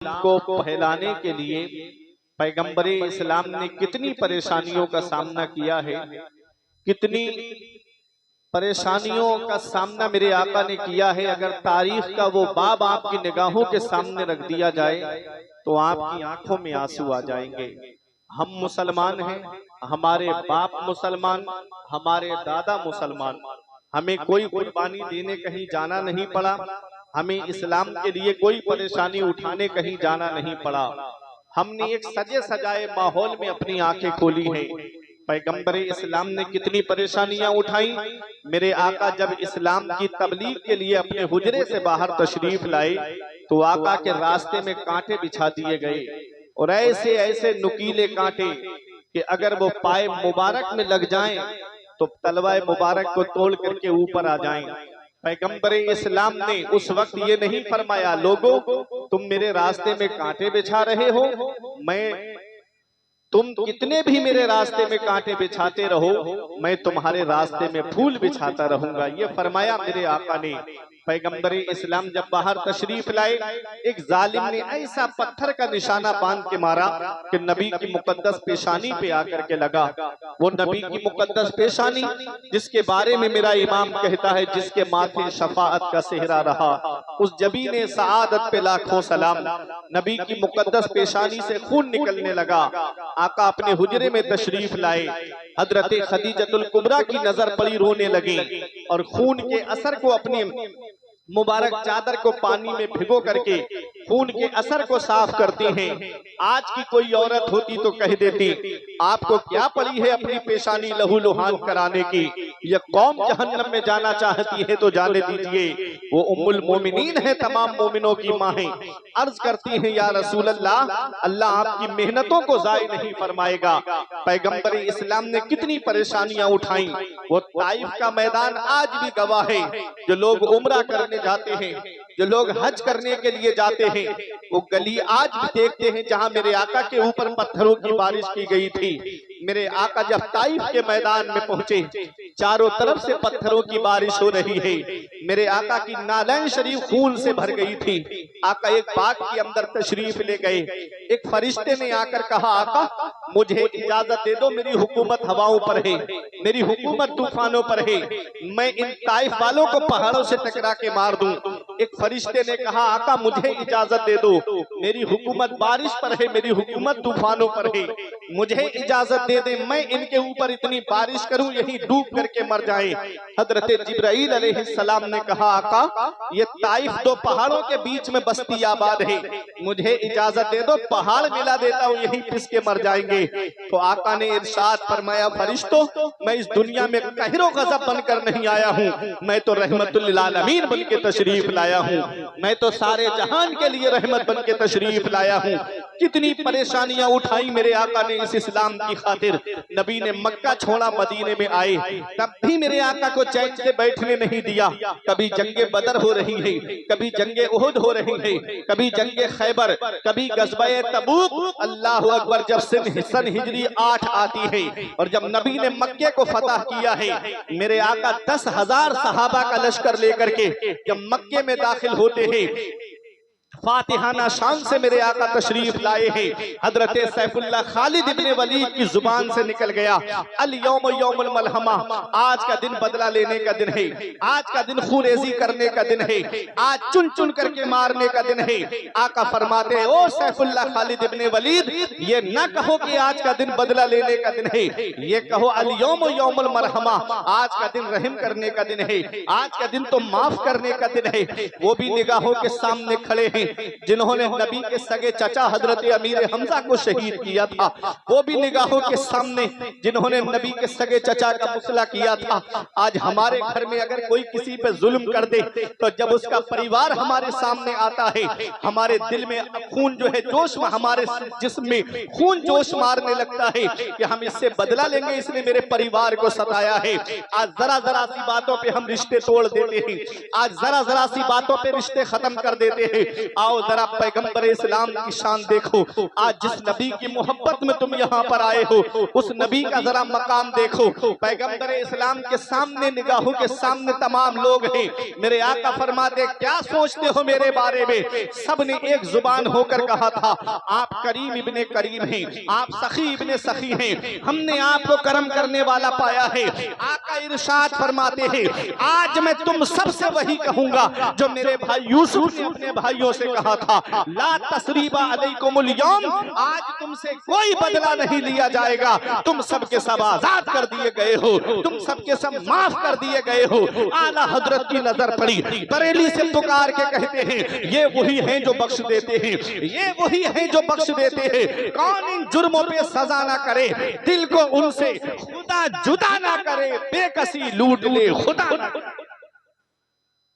को फैलाने के लिए पैगंबरे इस्लाम ने कितनी परेशानियों का सामना किया है, कितनी परेशानियों का सामना मेरे आका ने किया है। अगर तारीख का वो बाब आपकी निगाहों के सामने रख दिया जाए तो आपकी आंखों में आंसू आ जाएंगे। हम मुसलमान हैं, हमारे बाप मुसलमान, हमारे दादा मुसलमान, हमें कोई कुर्बानी देने कहीं जाना नहीं पड़ा, हमें इस्लाम के लिए कोई परेशानी उठाने कहीं जाना नहीं पड़ा। हमने एक सजे सजाए माहौल में अपनी आंखें खोली हैं। पैगंबरे इस्लाम ने कितनी परेशानियां उठाई। मेरे आका जब इस्लाम की तबलीग के लिए अपने हुजरे से बाहर तशरीफ लाए तो आका के रास्ते में कांटे बिछा दिए गए, और ऐसे ऐसे नुकीले कांटे कि अगर वो पाए मुबारक में लग जाएं तो तलवाए मुबारक को तोड़ करके ऊपर आ जाएं। पैगंबरे इस्लाम ने उस वक्त ये नहीं फरमाया, लोगों तुम मेरे रास्ते में कांटे बिछा रहे हो, तुम कितने भी मेरे रास्ते में कांटे बिछाते रहो, मैं तुम्हारे रास्ते में फूल बिछाता रहूंगा। ये फरमाया मेरे आका ने। पैगंबरे इस्लाम जब बाहर तशरीफ लाए, एक जालिम ने ऐसा पत्थर का निशाना बांध के मारा कि नबी की मुकद्दस पेशानी पे आकर के लगा। वो नबी की मुकद्दस पेशानी जिसके बारे में मेरा इमाम कहता है, जिसके माथे शफाअत का सेहरा रहा, उस जबीने सआदत पे लाखों सलाम। नबी की मुकद्दस पेशानी से खून निकलने लगा। आका अपने हुजरे में तशरीफ लाए, हजरत खदीजतुल कुबरा की नजर पड़ी, रोने लगी और खून के असर को अपने मुबारक चादर को पानी में भिगो करके खून के असर को साफ करती हैं। आज की कोई औरत होती तो कह देती, आपको क्या पड़ी है अपनी पेशानी लहू लुहान कराने की, यह कौम जहन्नम में जाना चाहती है तो जाने दीजिए। वो उम्मुल मोमिनीन है, तमाम मोमिनों की माँ है। अर्ज करती हैं, या रसूल अल्लाह, अल्लाह आपकी मेहनतों को जाय नहीं फरमाएगा। पैगंबर इस्लाम ने कितनी परेशानियां उठाई। वो ताइफ का मैदान आज भी गवाह है। जो लोग उम्रा करने जाते हैं, जो लोग हज करने के लिए जाते हैं, वो गली आज भी देखते हैं जहां मेरे आका के ऊपर पत्थरों की बारिश की गई थी। मेरे आका जब ताइफ के मैदान में पहुंचे, चारों तरफ से पत्थरों की बारिश हो रही है। मेरे आका की नालैन शरीफ खून से भर गई थी। आका एक बाग के अंदर तशरीफ ले गए। एक फरिश्ते ने आकर कहा, आका मुझे इजाजत दे दो, मेरी हुकूमत हवाओं पर है, मेरी हुकूमत तूफानों पर है, मैं इन ताइफ वालों को पहाड़ों से टकरा के मार दूं। एक फरिश्ते ने कहा, आका मुझे इजाजत दे दो, मेरी हुकूमत बारिश पर है, मेरी हुकूमत तूफानों पर है, मुझे इजाजत दे दे, मैं इनके ऊपर इतनी बारिश करूं यही डूब करके मर जाएं। हजरत जिब्राइल अलैहिस्सलाम ने कहा, आका ये ताइफ दो पहाड़ों के बीच में बस्ती आबाद है, मुझे इजाजत दे दो, पहाड़ मिला देता हूं, यही पिस के मर जाएंगे। तो आका ने इरशाद फरमाया, फरिश्तों मैं इस दुनिया में कहरो गजब बनकर नहीं आया हूँ, मैं तो रहमतुल लिल आलमीन बन के तशरीफ लाया हूँ, मैं तो सारे जहान के लिए रहमत बन के तशरीफ लाया हूँ। कितनी परेशानियां उठाई मेरे आका ने इस इस्लाम की खातिर। नबी ने मक्का छोड़ा, मदीने में आए, तब भी मेरे आका को चैन से बैठने नहीं दिया। कभी जंगे बदर हो रही है, कभी जंगे उहुद हो रही है, कभी जंगे खैबर, कभी गज़वाए तबूक। अल्लाह अकबर। जब सन हिजरी 8 आती है और जब नबी ने मक्के को फतह किया है, मेरे आका 10,000 सहाबा का लश्कर लेकर के जब मक्के में दाखिल होते हैं, फातिहाना शान से मेरे आका तशरीफ लाए हैं। हजरत सैफुल्लाह खालिद इब्ने वलीद की जुबान से निकल गया, अल यौम यौमुल मलहमा, आज का दिन बदला लेने का दिन है, आज का दिन खूरेजी करने का दिन है, आज चुन चुन करके मारने का दिन है। आका फरमाते हैं, ओ सैफुल्लाह खालिद इब्ने वलीद, ये न कहो कि आज का दिन बदला लेने का दिन है, ये कहो अल यौम यौमुल मलहमा, आज का दिन रहम करने का दिन है, आज का दिन तो माफ करने का दिन है। वो भी निगाहों के सामने खड़े हैं जिन्होंने नबी के सगे चचा हजरत अमीर हमजा को शहीद किया था, वो भी निगाहों के सामने जिन्होंने नबी के सगे चचा का मुसला किया था। आज हमारे घर में अगर कोई किसी पे जुल्म कर दे तो जब उसका परिवार हमारे सामने आता है, हमारे दिल में खून जो है जोश में, हमारे जिस्म में खून जोश मारने लगता है कि हम इससे बदला लेंगे, इसने मेरे परिवार को सताया है। आज जरा जरा सी बातों पे हम रिश्ते तोड़ देते हैं, आज जरा जरा सी बातों पे रिश्ते खत्म कर देते हैं। आओ जरा पैगंबर इस्लाम की शान देखो। आज जिस नबी की मोहब्बत में तुम यहाँ पर आए हो, उस नबी का जरा मकाम देखो। पैगंबर इस्लाम के सामने, निगाहों के सामने तमाम लोग हैं। मेरे आका फरमाते, क्या सोचते हो मेरे बारे में? सबने एक जुबान होकर कहा था, आप करीम इब्ने करीम हैं, आप सखी इब्ने सखी हैं, हमने आपको करम करने वाला पाया है। आका इरशाद फरमाते हैं, आज मैं तुम सबसे वही कहूंगा जो मेरे भाई यूसुफ ने अपने भाइयों से कहा था, ला तसरीबा अलैकुमुल यौम, आज तुमसे कोई बदला नहीं लिया जाएगा। तुम सबके सब आजाद कर दिए गए हो, तुम सबके सब माफ कर दिए गए हो। आला हजरत की नजर पड़ी, बरेली से पुकार के कहते हैं, ये वही हैं जो बख्श देते हैं, ये वही हैं जो बख्श देते हैं। कौन इन जुर्मों पे सजा ना करे, दिल को उनसे खुदा जुदा ना करे, बेकसी लूट ले खुदा ना।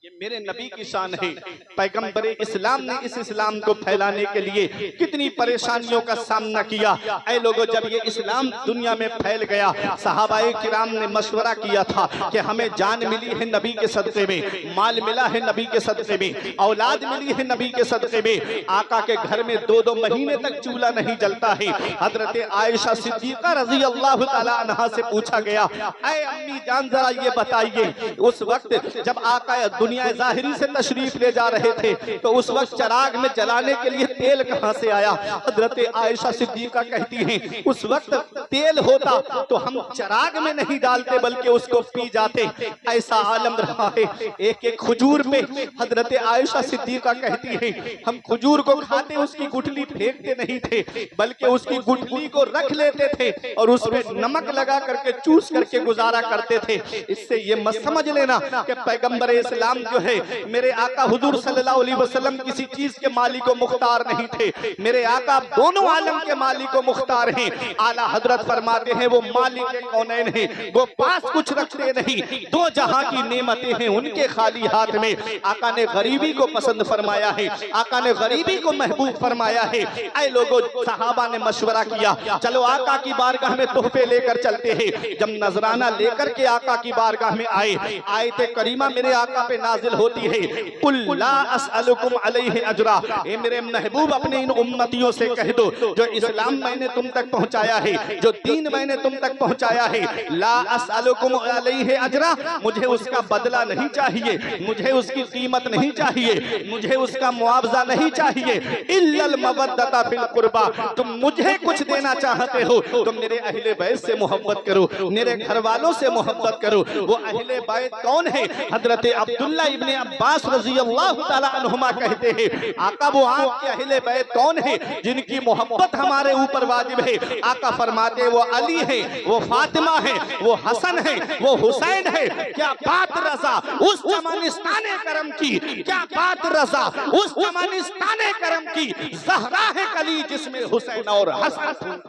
ये मेरे नबी की शान है। पैगंबर इस्लाम ने इस इस्लाम को फैलाने के लिए कितनी परेशानियों का सामना किया। ऐ लोगों, जब ये इस्लाम दुनिया में फैल गया, सहाबाए किराम ने मशवरा किया था कि हमें जान मिली है नबी के सदक़े में, माल मिला है नबी के सदक़े में, औलाद मिली है नबी के सदक़े में। आका के घर में 2-2 महीने तक चूल्हा नहीं जलता है। हजरत आयशा सिद्दीक़ा रज़ी अल्लाह तआला अन्हा से पूछा गया, ऐ अम्मी जान जरा ये बताइए, उस वक्त जब आका दुनिया ज़ाहिरी से तशरीफ ले जा रहे थे तो उस वक्त चराग में जलाने के लिए तेल कहां से आया? हजरत आयशा सिद्दीका कहती हैं, उस वक्त तेल होता तो हम चराग में नहीं डालते बल्कि उसको पी जाते। ऐसा आलम रहा है। एक एक खजूर पे हजरत आयशा सिद्दीका कहती हैं, हम खजूर को खाते उसकी गुठली फेंकते नहीं थे बल्कि उसकी गुठली को रख लेते थे और उसमें नमक लगा करके चूस करके गुजारा करते थे। इससे ये मत समझ लेना कि पैगंबर इस्लाम जो है, मेरे आका हुजूर सल्लल्लाहु अलैहि वसल्लम किसी चीज के मालिक व मुख्तार नहीं थे। मेरे आका दोनों आलम के मालिक व मुख्तार हैं। आला हजरत फरमाते हैं, वो मालिक कौनैन हैं, वो पास कुछ रखते नहीं, 2 जहां की नेमतें हैं उनके खाली हाथ में। आका ने गरीबी को पसंद फरमाया है, आका ने गरीबी को महबूब फरमाया है। ऐ लोगों, सहाबा ने मशवरा किया, चलो आका की बारगाह में तोहफे लेकर चलते हैं। जब नजराना लेकर के आका की बारगाह में आए, आयत करीमा मेरे आका पे नाजिल होती है, कुल ला अस्अलुकुम अलैहि अजरा, ए मेरे महबूब अपने इन उम्मतियों से कह दो, जो इस्लाम मैंने तुम तक पहुंचाया है, जो दीन मैंने तुम तक पहुंचाया है, ला अस्अलुकुम अलैहि अजरा, मुझे उसका बदला नहीं चाहिए, मुझे उसकी कीमत नहीं चाहिए, मुझे उसका मुआवजा नहीं चाहिए। इल्लल मवद्दता फिल कुर्बा, तुम मुझे कुछ देना चाहते हो तो मेरे अहले बैत से मोहब्बत करो, मेरे घर वालों से मोहब्बत करो। वो अहले बैत कौन है? हजरत अब्दुल्ला इब्ने अब्बास रज़ी अल्लाह तआला अन्हुमा कहते हैं, आका वो आपके अहले बैत कौन है जिनकी मोहब्बत हमारे ऊपर वाजिब है? आका फरमाते, वो अली है, वो फातिमा है, वो हसन है, वो हुसैन है। क्या बात रज़ा उस चमनिस्ताने करम की, क्या बात रज़ा उस चमनिस्ताने करम की, ज़हरा है कली जिसमें हुसैन और हसन।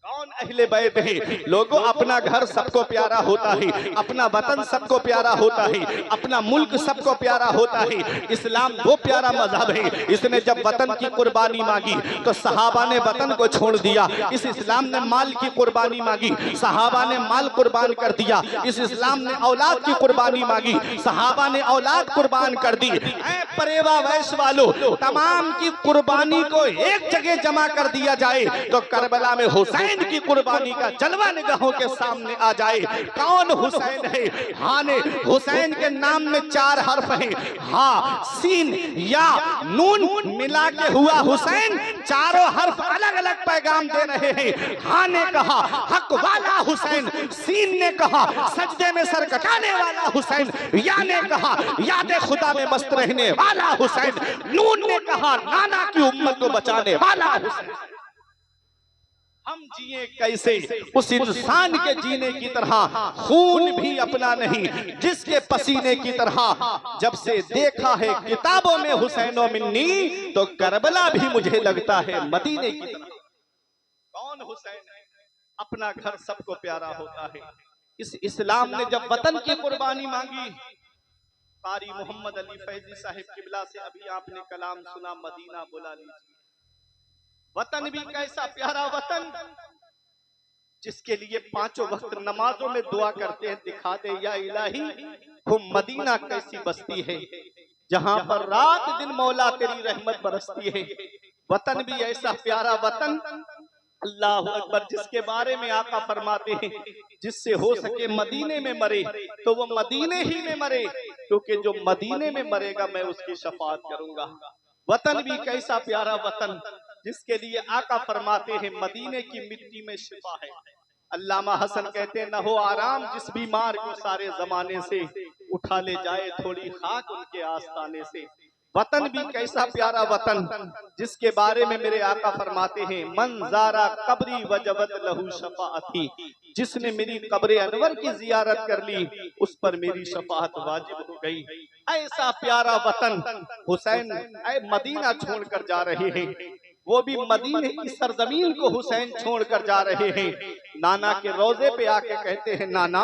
कौन अहले बैत है? लोगों, अपना घर सबको प्यारा होता है, अपना वतन सबको प्यारा होता है, अपना मुल्क सबको प्यारा होता है। इस्लाम वो प्यारा मजहब है, इसने जब वतन की कुर्बानी मांगी तो सहाबा ने वतन को छोड़ दिया। इस इस्लाम ने माल की कुर्बानी मांगी, सहाबा ने माल कुर्बान कर दिया। इस इस्लाम ने औलाद की कुर्बानी मांगी, सहाबा ने औलाद कुर्बान कर दी। ऐ परेवा वैश्य वालों, तमाम की कुर्बानी को एक जगह जमा कर दिया जाए तो करबला में हुसैन की कुर्बानी का जलवा निगाहों के सामने आ जाए। कौन हुसैन है? हाँ ने हुसैन के नाम में 4 हर्फ हैं, हाँ, सीन, या, नून मिला के हुआ हुसैन। चारों हर्फ अलग अलग पैगाम दे रहे हैं। हाँ ने कहा हक वाला हुसैन, सीन ने कहा सजदे में सर कटाने वाला हुसैन, या ने कहा याद खुदा में मस्त रहने वाला हुसैन, नून ने कहा नाना की उम्मत को बचाने वाला हुसैन। हम जिए कैसे उस इंसान के जीने की तरह, खून भी अपना नहीं जिसके पसीने की तरह। जब से देखा है किताबों में हुसैनो मिन्नी, तो करबला भी मुझे लगता है मदीने की तरह। कौन हुसैन है? अपना घर सबको प्यारा होता है। इस इस्लाम ने जब वतन की कुर्बानी मांगी, कारी मोहम्मद अली फैजी साहिब किबला से अभी आपने कलाम सुना, मदीना बुला लीजिए। वतन भी कैसा प्यारा वतन, जिसके लिए 5 वक्त नमाजों में दुआ करते हैं, दिखा दे या इलाही वो मदीना कैसी बस्ती है। जहां पर रात दिन मौला तेरी रहमत बरसती है। वतन भी ऐसा प्यारा वतन, अल्लाह अकबर, जिसके बारे में आका फरमाते हैं जिससे हो सके मदीने में मरे तो वो मदीने ही में मरे, क्योंकि जो मदीने में मरेगा मैं उसकी शफाअत करूंगा। वतन भी कैसा प्यारा वतन, जिसके लिए आका फरमाते हैं मदीने की मिट्टी में शिफा है। अल्लामा हसन कहते हैं, न हो आराम जिस बीमार को सारे जमाने से, उठा ले जाए थोड़ी खाक उनके आस्ताने से। वतन भी कैसा प्यारा वतन, जिसके बारे में मेरे आका फरमाते हैं मंजारा कब्री वजबत लहू शफाअती, जिसने मेरी कब्र अनवर की जियारत कर ली उस पर मेरी शफाअत वाजिब हो गई। ऐसा प्यारा वतन हुसैन मदीना छोड़कर जा रहे हैं, वो भी मदीने की सरजमीन को हुसैन छोड़कर जा रहे हैं। नाना के रोजे पे आके कहते हैं, नाना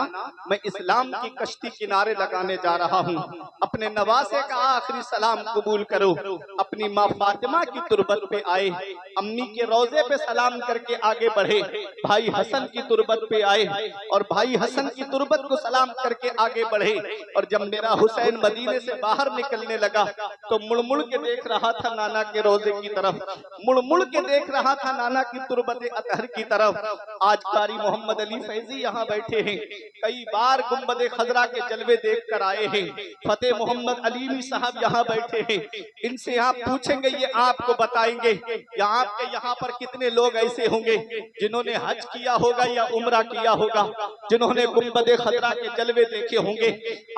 मैं इस्लाम की कश्ती किनारे लगाने जा रहा हूँ, अपने नवासे का आखिरी सलाम कबूल करो। अपनी माँ फातिमा की तुरबत पे आए, अम्मी के रोजे पे सलाम करके आगे बढ़े, भाई हसन की तुरबत पे आए और भाई हसन की तुरबत को सलाम करके आगे बढ़े। और जब मेरा हुसैन मदीने से बाहर निकलने लगा तो मुड़ मुड़ के देख रहा था नाना के रोजे की तरफ, मुड़ मुड़ के देख रहा था नाना की तुरबत अतहर की तरफ। आज कारी मोहम्मद अली फैजी यहाँ बैठे हैं, कई बार गुंबद खजरा के जलवे देख कर आए हैं। फतेह मोहम्मद अलीमी साहब यहाँ बैठे हैं, इनसे आप पूछेंगे ये आपको बताएंगे या आपके यहाँ पर कितने लोग ऐसे होंगे जिन्होंने हज किया होगा या उम्रा किया होगा, जिन्होंने गुंबद खजरा के जलवे देखे होंगे।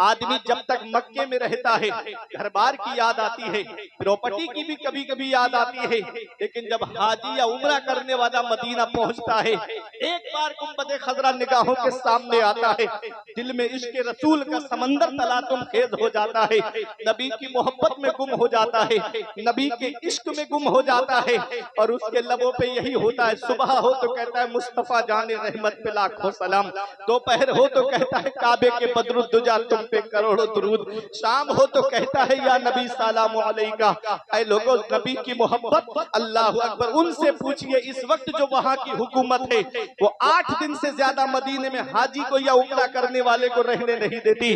आदमी जब तक मक्के में रहता है घर बार की याद आती है, प्रॉपर्टी की भी कभी कभी याद आती है, लेकिन जब हाजी या उम्रा करने वाला मदीना पहुंचता है, एक बार गुंबद खजरा निगाहों के सामने आता है, दिल में इश्क रसूल का समंदर तलातुम खेज हो जाता है, नबी की मोहब्बत में गुम हो जाता है, नबी के इश्क में गुम हो जाता है। और उसके लबों पे यही होता है, सुबह हो तो कहता है मुस्तफा जाने रहमत पे लाखों सलाम, दोपहर हो तो कहता है काबे के बदरुद्दुजा तुम पे करोड़ों दुरूद, शाम हो तो कहता है या नबी सलाम अलैका। ऐ लोगों, नबी की मोहब्बत, अल्लाह अकबर, उनसे पूछिए इस वक्त जो वहाँ की हुकूमत है वो 8 दिन से ज्यादा मदीने में हाजी को या उम्रा करने वाले को रहने नहीं देती।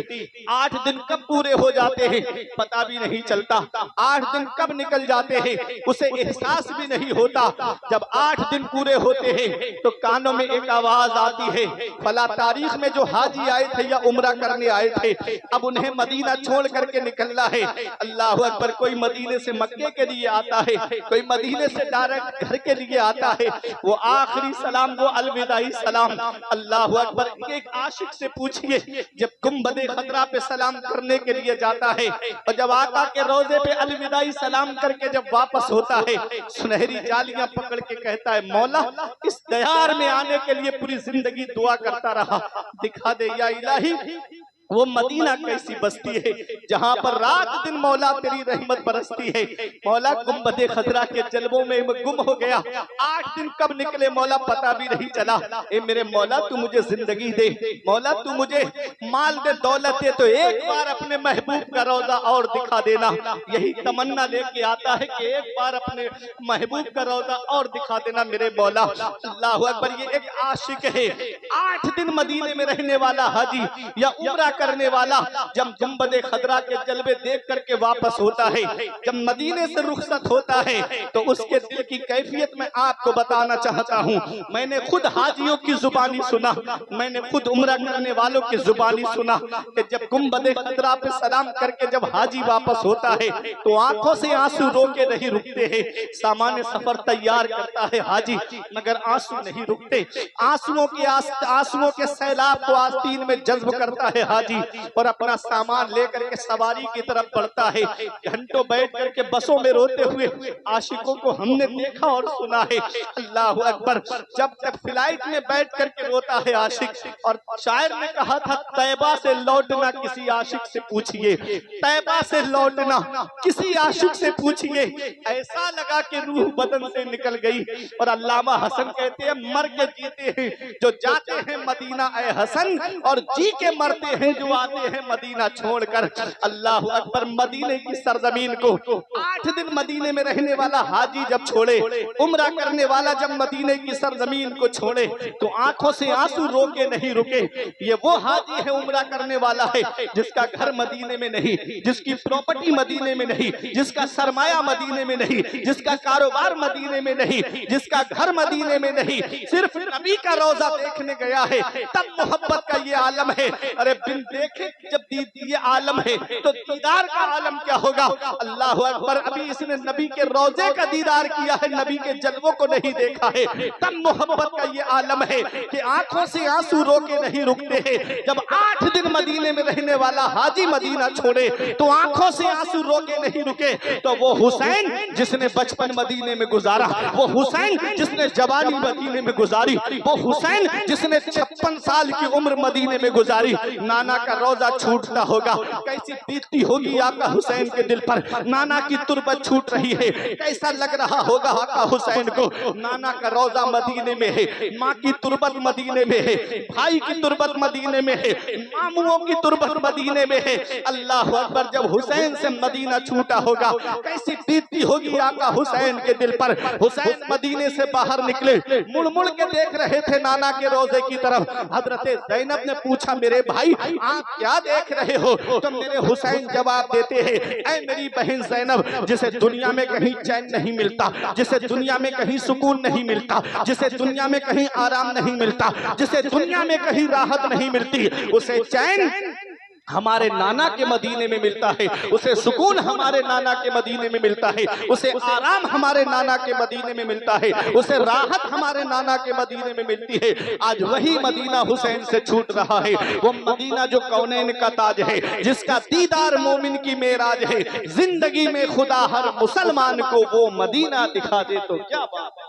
8 दिन कब पूरे हो जाते हैं पता भी नहीं चलता, 8 दिन कब निकल जाते हैं उसे एहसास भी नहीं होता। जब 8 दिन पूरे होते हैं तो कानों में एक आवाज आती है, फला तारीख में जो हाजी आए थे या उम्रा करने आए थे अब उन्हें मदीना छोड़ करके निकलना है। अल्लाह अकबर, कोई मदीने से मक्के के लिए आता है, कोई मदीने से डायरेक्ट घर के लिए आता है, वो आखिरी सलाम, वो अलविदाई सलाम। अल्लाह अकबर, एक आशिक से पूछिए जब गुंबद खतरा पे सलाम करने के लिए जाता है और जब आका के रोजे पे अलविदाई सलाम करके जब वापस होता है, सुनहरी जालियां पकड़ के कहता है मौला इस दयार में आने के लिए पूरी जिंदगी दुआ करता रहा, दिखा दे या इलाही वो मदीना कैसी बस्ती है जहाँ पर रात दिन मौला तेरी रहमत बरसती है। मौला गुंबद खजरा के जलवों में गुम हो गया, 8 दिन कब निकले मौला पता भी नहीं चला। ए मेरे मौला तू मुझे जिंदगी दे, मौला तू मुझे माल दे, दौलत दे, तो एक बार अपने महबूब का रोजा और दिखा देना। यही तमन्ना लेके आता है कि एक बार अपने महबूब का रोजा और दिखा देना मेरे मौला। अल्लाह अकबर, ये एक आशिक है, 8 दिन मदीने में रहने वाला हाजी या उम्रा करने वाला जब गुंबद खजरा के जलवे देख करके वापस होता है, जब मदीने से रुखसत होता है तो उसके दिल की कैफियत मैं आपको बताना चाहता हूँ। मैंने खुद हाजियों की जुबानी सुना, मैंने खुद उम्रा करने वालों की जुबानी सुना कि जब गुंबद खजरा पे सलाम करके जब हाजी वापस होता है तो आंखों से आंसू रोके नहीं रुकते हैं। सामान्य सफर तैयार करता है हाजी मगर आंसू नहीं रुकते, आंसुओं के सैलाब को आस्तीन में जज्ब करता है हाजी और अपना सामान लेकर के सवारी की तरफ बढ़ता है। घंटों बैठ करके बसों में रोते हुए आशिकों को हमने देखा और सुना है। अल्लाह अकबर, जब तक फ्लाइट में बैठ करके रोता है आशिक। और शायर ने कहा था तैबा से लौटना किसी आशिक से पूछिए, तैबा से लौटना किसी आशिक से पूछिए, ऐसा लगा कि रूह बदन से निकल गई। और अल्लामा हसन कहते हैं मर के जीते हैं जो जाते हैं मदीना ए हसन, और जी के मरते हैं भिजवाते हैं मदीना छोड़कर। अल्लाह अकबर। मदीने की सरजमीन को 8 दिन मदीने में रहने वाला हाजी जब छोड़े, उम्रा करने वाला जब मदीने की सरजमीन को छोड़े तो आंखों से आंसू रोके नहीं रुके। ये वो हाजी है, उम्रा करने वाला है, जिसका घर मदीने में नहीं, जिसकी प्रॉपर्टी मदीने में नहीं, जिसका सरमाया मदीने में नहीं, जिसका कारोबार मदीने में नहीं, जिसका घर मदीने में नहीं, सिर्फ नबी का रोजा देखने गया है। तब मोहब्बत का ये आलम है। अरे बिन देखे जब ये आलम है तो दीदार का आलम क्या होगा। अल्लाह अकबर। अभी इसने नबी के रोजे का दीदार किया है, नबी के जलवों को नहीं देखा है। तब मोहब्बत का ये आलम है कि आंखों से आंसू रोके नहीं रुकते हैं। जब 8 दिन मदीने में रहने वाला हाजी मदीना छोड़े तो आंखों से आंसू रोके नहीं रुके। तो वो हुसैन जिसने बचपन मदीने में गुजारा, वो हुसैन जिसने जवानी मदीने में गुजारी, वो हुसैन जिसने 56 साल की उम्र मदीने में गुजारी, नाना का रोजा छूटता होगा, कैसी बीतती होगी आका हुसैन के दिल पर। नाना की तुरबत छूट रही है, कैसा लग रहा होगा आका हुसैन को। नाना का रोजा मदीने में है, माँ की तुरबत मदीने में है, भाई की तुरबत मदीने में है, मामुओं की तुरबत मदीने में है। अल्लाह अकबर। जब हुसैन से मदीना छूटा होगा, कैसी बीतती होगी आका हुसैन के दिल पर। हुसैन मदीने से बाहर निकले, मुड़ मुड़ के देख रहे थे नाना के रोजे की तरफ। हजरत ज़ैनब ने पूछा, मेरे भाई आप क्या देख रहे हो। तो मेरे हुसैन जवाब देते हैं, ऐ मेरी बहन ज़ैनब, जिसे दुनिया में कहीं चैन नहीं मिलता, जिसे दुनिया में कहीं सुकून नहीं मिलता, जिसे दुनिया में कहीं आराम नहीं मिलता, जिसे दुनिया में कहीं राहत नहीं मिलती, उसे चैन हमारे नाना के मदीने में मिलता है, उसे सुकून हमारे नाना के मदीने में मिलता है, उसे आराम हमारे नाना के मदीने में मिलता है, उसे राहत हमारे नाना के मदीने में मिलती है। आज वही मदीना हुसैन से छूट रहा है, वो मदीना जो कौनैन का ताज है, जिसका दीदार मोमिन की मेराज है। जिंदगी में खुदा हर मुसलमान को वो मदीना दिखा दे तो क्या बात है।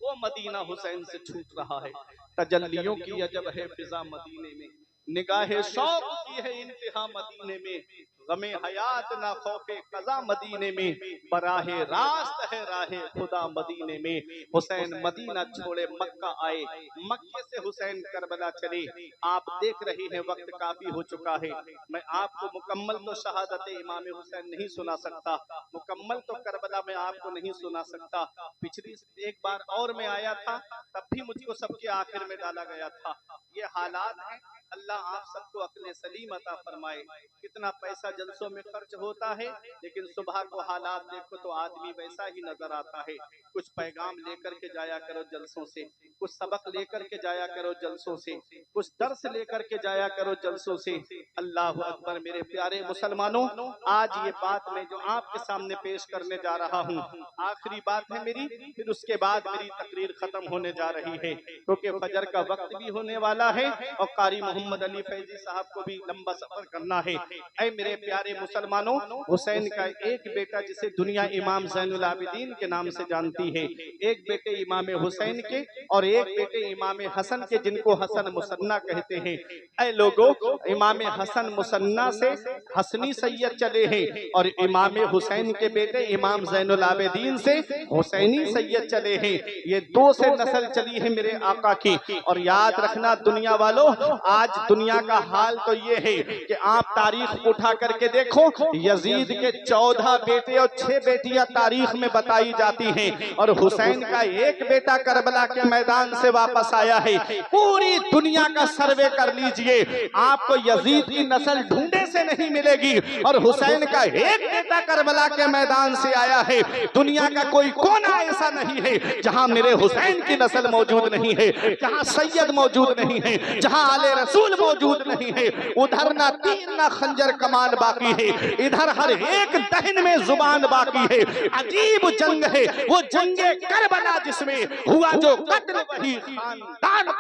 वो मदीना हुसैन से छूट रहा है। तजल्लियों की अजब है फिजा मदीने में, निगाहे शौक की है इंतहा मदीने में, गमे हयात ना खौफे कज़ा मदीने में, बराहे रास्त है राहे खुदा मदीने में। हुसैन मदीना छोड़े मक्का आए, मक्के से हुसैन करबला चले। आप देख रहे हैं वक्त काफी हो चुका है, मैं आपको मुकम्मल तो शहादत इमाम हुसैन नहीं सुना सकता, मुकम्मल तो करबला में आपको नहीं सुना सकता। पिछली एक बार और मैं आया था, तब भी मुझको सबके आखिर में डाला गया था। ये हालात है, अल्लाह आप सबको अक्ल सलीम अता फरमाए। कितना पैसा जलसों में खर्च होता है, लेकिन सुबह को हालात देखो तो आदमी वैसा ही नजर आता है। कुछ पैगाम लेकर के जाया करो जलसों से, कुछ सबक लेकर के जाया करो जलसों से, कुछ दर्स लेकर के जाया करो जलसों से। अल्लाह अकबर। मेरे प्यारे मुसलमानों, आज ये बात मैं जो आपके सामने पेश करने जा रहा हूँ, आखिरी बात है मेरी, फिर उसके बाद मेरी तकरीर खत्म होने जा रही है, क्योंकि फजर का वक्त भी होने वाला है और कारी मोहम्मद अली फैजी साहब को भी लंबा सफर करना है। ऐ मेरे प्यारे मुसलमानों, हुसैन का एक बेटा जिसे दुनिया इमाम ज़ैनुल आबिदीन के नाम से जानती है, एक बेटे इमाम हुसैन के और एक बेटे इमाम हसन के, जिनको हसन मुसन्ना कहते हैं। ऐ लोगों, इमाम हसन मुसन्ना से हसनी सैयद चले हैं और इमाम हुसैन के बेटे इमाम ज़ैनुल आबिदीन से हुसैनी सैयद चले हैं। ये दो से नस्ल चली है मेरे आका की। और याद रखना दुनिया वालों, आज दुनिया का हाल तो ये है कि आप तारीख उठा करके देखो, यजीद के 14 बेटे और 6 बेटियां तारीख में बताई जाती हैं, और हुसैन का एक बेटा करबला के मैदान से वापस आया है। पूरी दुनिया का सर्वे कर लीजिए, आपको यजीद की नस्ल ढूंढे से नहीं मिलेगी, और हुसैन का एक बेटा करबला के मैदान से आया है। दुनिया का कोई कोना ऐसा नहीं है जहां मेरे हुसैन की नस्ल मौजूद नहीं है, जहां सैयद मौजूद नहीं है, जहां आले रसूल मौजूद नहीं है। उधर ना तीर ना खंजर कमान बाकी है, इधर हर एक दहन में जुबान बाकी है। अजीब जंग है वो जंगे करबला, जिसमें हुआ जो कत्ल वही खानदान।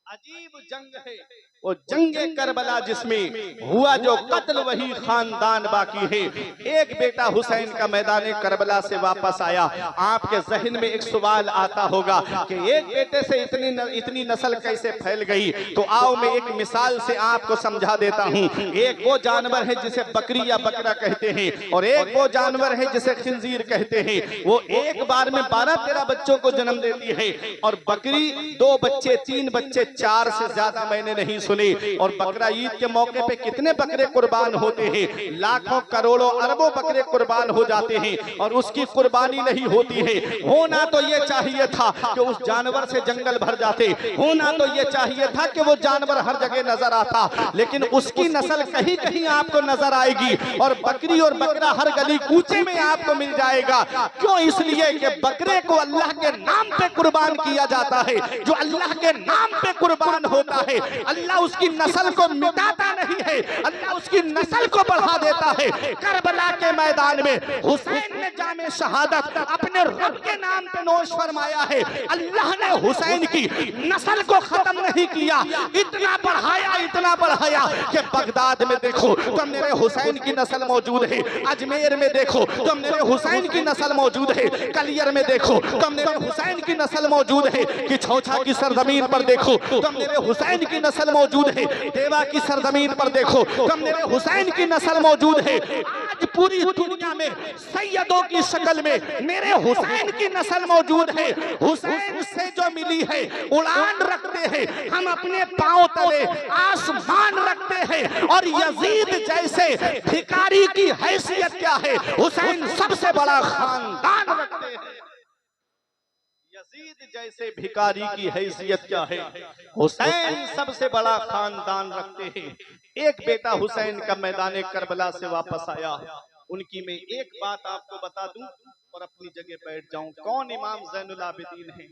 अजीब जंग है वो जंगे करबला जिसमें हुआ जो कत्ल वही खानदान बाकी है। एक बेटा हुसैन का मैदान करबला से वापस आया। आपके जहन में एक सवाल आता होगा कि एक बेटे से इतनी नस्ल कैसे फैल गई। तो आओ मैं एक मिसाल से आपको समझा देता हूँ। एक वो जानवर है जिसे बकरी या बकरा कहते हैं और एक वो जानवर है जिसे खिंजीर कहते हैं। वो एक बार में 12-13 बच्चों को जन्म देती है और बकरी 2 बच्चे 3 बच्चे 4 से ज्यादा मैंने नहीं सुने। और बकरा ईद के मौके पे कितने बकरे कुर्बान होते हैं, लाखों करोड़ों अरबों बकरे कुर्बान हो जाते हैं और उसकी कुर्बानी नहीं होती है। होना तो ये चाहिए था कि उस जानवर से जंगल भर जाते, होना तो ये चाहिए था कि वो जानवर हर जगह नजर आता, लेकिन उसकी नस्ल कहीं कहीं आपको नजर आएगी और बकरी और बकरा हर गली कूचे में आपको मिल जाएगा। क्यों? इसलिए कि बकरे को अल्लाह के नाम पे कुर्बान किया जाता है। जो अल्लाह के नाम पे कुर्बान होता है अल्लाह उसकी नस्ल को मिटाता नहीं है, अल्लाह उसकी नस्ल को बढ़ा देता है। करबला के मैदान में हुसैन ने जामे शहादत अपने रब के नाम पे नोश फरमाया है। अल्लाह ने हुसैन की नस्ल को खत्म नहीं किया, इतना बढ़ाया कि बगदाद में देखो तो मेरे हुसैन की नस्ल मौजूद है, अजमेर में देखो तो मेरे हुसैन की नस्ल मौजूद है, कलियर में देखो तो मेरे हुसैन की नस्ल मौजूद है, कि छौछा की सरजमीन पर देखो तो मेरे हुसैन की नस्ल मौजूद है, देवा की सरजमीन पर देखो तो मेरे हुसैन की नस्ल मौजूद है। आज पूरी दुनिया में सैयदों की शक्ल में मेरे हुसैन की नस्ल मौजूद है। हुसैन से जो मिली है उड़ान रखते हैं, हम अपने पांव तले आसमान रखते हैं। और यजीद जैसे भिखारी की हैसियत क्या है, हुसैन सबसे बड़ा खानदान रखते हैं। यजीद जैसे भिखारी की हैसियत क्या है, हुसैन सबसे बड़ा खानदान रखते हैं। एक बेटा हुसैन का मैदान करबला से वापस आया। उनकी मैं एक बात आपको बता दूं और अपनी जगह बैठ जाऊं। कौन इमाम ज़ैनुल आबिदीन है?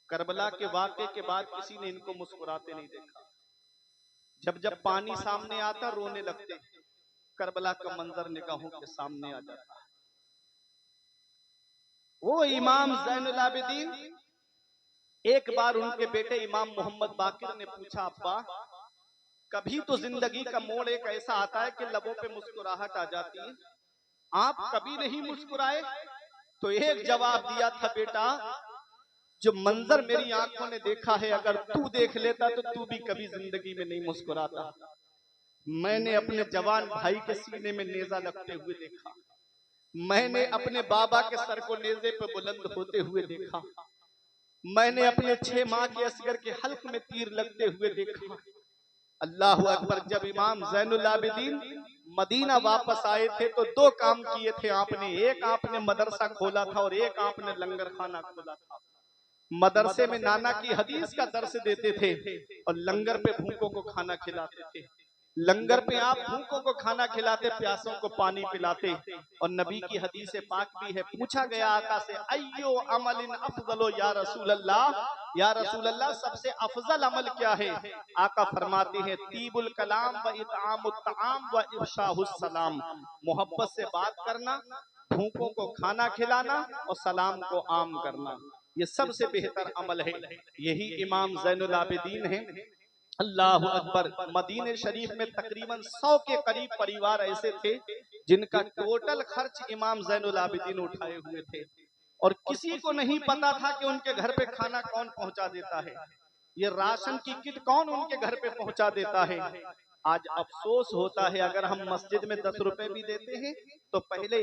करबला के वाक़े के बाद किसी ने इनको मुस्कुराते नहीं देखा। जब जब पानी सामने आता रोने लगते। करबला का मंजर निगाहों के सामने आ जाता। वो इमाम ज़ैनुल आबिदीन, एक बार उनके बेटे इमाम मोहम्मद बाकिर ने पूछा, अब्बा कभी तो जिंदगी का मोड़ एक ऐसा आता है कि लबों पे मुस्कुराहट आ जाती है, आप कभी नहीं मुस्कुराए? तो एक जवाब दिया था, बेटा जो मंजर मेरी आंखों ने देखा है अगर तू देख लेता तो तू भी कभी जिंदगी में नहीं मुस्कुराता। मैंने अपने जवान भाई के सीने में नेजा लगते हुए देखा, मैंने अपने बाबा के सर को नेजे पे बुलंद होते हुए देखा, मैंने अपने 6 माह के असगर के हल्क में तीर लगते हुए देखा। अल्लाह अकबर। जब इमाम ज़ैनुल आबिदीन मदीना वापस आए थे तो 2 काम किए थे आपने। एक आपने मदरसा खोला था और एक आपने लंगर खाना खोला था। मदरसे में नाना की हदीस का दर्स देते थे और लंगर पे भूखों को खाना खिलाते थे। लंगर पे आप भूखों को खाना खिलाते, प्यासों को पानी पिलाते। और नबी की हदीस पाक भी है, पूछा गया आका से, अय्यो अमलिन अफजलो या रसूल अल्लाह, या रसूल अल्लाह सबसे अफजल अमल क्या है? आका फरमाते हैं, तीबुल कलाम व इतआमुत तआम व इफशाहुस सलाम, मोहब्बत से बात करना, भूखों को खाना खिलाना और सलाम को आम करना, ये सबसे बेहतर अमल है। यही इमाम ज़ैनुल आबिदीन है। अल्लाह अकबर। मदीने शरीफ में तकरीबन 100 के करीब परिवार ऐसे थे जिनका टोटल खर्च इमाम ज़ैनुल आबिदीन उठाए हुए थे और किसी को नहीं पता था कि उनके घर पे खाना कौन पहुंचा देता है, ये राशन की किट कौन उनके घर पे पहुंचा देता है। आज अफसोस होता है अगर हम मस्जिद में 10 रुपए भी देते हैं तो पहले